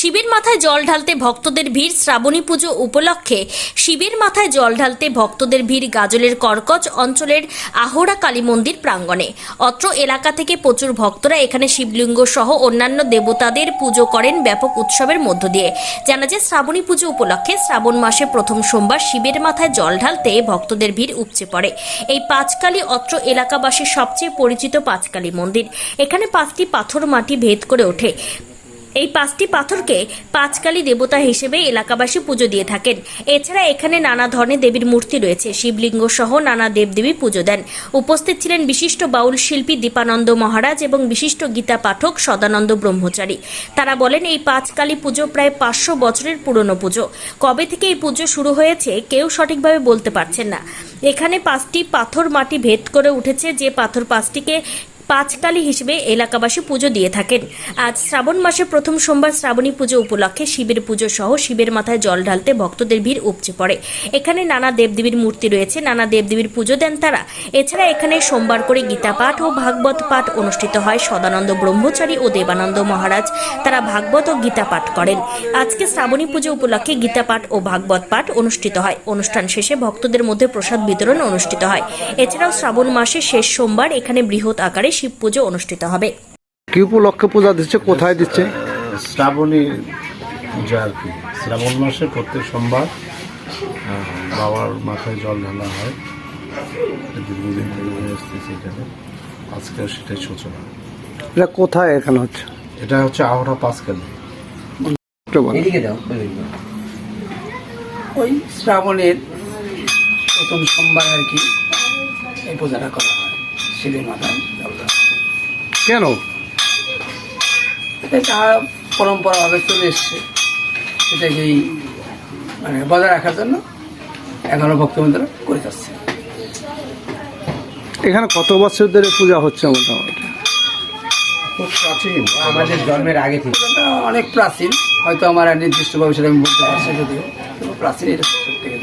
শিবের মাথায় জল ঢালতে ভক্তদের ভিড়। শ্রাবণী পুজো উপলক্ষে শিবের মাথায় জল ঢালতে ভক্তদের ভিড় গাজলের কর্কচ অঞ্চলের আহোরা কালী মন্দির প্রাঙ্গণে। অত্র এলাকা থেকে প্রচুর ভক্তরা এখানে শিবলিঙ্গ সহ অন্যান্য দেবতাদের পুজো করেন ব্যাপক উৎসবের মধ্য দিয়ে। জানা যায়, শ্রাবণী পুজো উপলক্ষে শ্রাবণ মাসে প্রথম সোমবার শিবের মাথায় জল ঢালতে ভক্তদের ভিড় উপচে পড়ে। এই পাঁচকালী অত্র এলাকাবাসীর সবচেয়ে পরিচিত পাঁচকালী মন্দির। এখানে 5টি পাথর মাটি ভেদ করে ওঠে। এই 5টি পাথরকে পাঁচকালী দেবতা হিসেবে এলাকাবাসী পুজো দিয়ে থাকেন। এছাড়া এখানে নানা ধরনের দেবীর মূর্তি রয়েছে। শিবলিঙ্গ সহ নানা দেবদেবী পুজো দেন। উপস্থিত ছিলেন বিশিষ্ট বাউল শিল্পী দীপানন্দ মহারাজ এবং বিশিষ্ট গীতা পাঠক সদানন্দ ব্রহ্মচারী। তারা বলেন, এই পাঁচকালী পুজো প্রায় 500 বছরের পুরনো পুজো। কবে থেকে এই পুজো শুরু হয়েছে কেউ সঠিকভাবে বলতে পারছেন না। এখানে 5টি পাথর মাটি ভেদ করে উঠেছে, যে পাথর 5টিকে পাঁচকালী হিসেবে এলাকাবাসী পুজো দিয়ে থাকেন। আজ শ্রাবণ মাসে প্রথম সোমবার শ্রাবণী পুজো উপলক্ষে শিবের পুজো সহ শিবের মাথায় জল ঢালতে ভক্তদের ভিড় উপচে পড়ে। এখানে নানা দেবদেবীর মূর্তি রয়েছে, নানা দেবদেবীর পুজো দেন তারা। এছাড়া এখানে সোমবার করে গীতা পাঠ ও ভাগবত পাঠ অনুষ্ঠিত হয়। সদানন্দ ব্রহ্মচারী ও দেবানন্দ মহারাজ তারা ভাগবত ও গীতা পাঠ করেন। আজকে শ্রাবণী পুজো উপলক্ষে গীতা পাঠ ও ভাগবত পাঠ অনুষ্ঠিত হয়। অনুষ্ঠান শেষে ভক্তদের মধ্যে প্রসাদ বিতরণ অনুষ্ঠিত হয়। এছাড়াও শ্রাবণ মাসের শেষ সোমবার এখানে বৃহৎ আকারে শিব পুজো অনুষ্ঠিত হবে। কি উপলক্ষে পূজা দিচ্ছে, কোথায় দিচ্ছে? শ্রাবণী পূজা আর কি। শ্রাবণ মাসে প্রত্যেক সোমবার বাবার মাথায় জল ঢালা হয়। দীর্ঘদিন থেকে হয়ে আসতেছে এখানে, আজকেও সেটাই সূচনা। এটা কোথায় এখানে হচ্ছে? এটা হচ্ছে আহরা পাঁচকালী। ওই শ্রাবণের প্রথম সোমবার আর কি এই পূজাটা করা হয় শিবের মাথায় জল ঢালা। কেন? এটা পরম্পরাভাবে চলে এসছে, এটাকেই মানে বজায় রাখার জন্য এখনো ভক্তবৃন্দরা করে যাচ্ছে। এখানে কত বছর ধরে পূজা হচ্ছে? মোটামুটি খুব প্রাচীন, আমাদের জন্মের আগে থেকে পূজাটা অনেক প্রাচীন, হয়তো আমার নির্দিষ্ট ভবিষ্যতে আমি বলতে পারছি, যদিও কিন্তু প্রাচীন এটা সব থেকে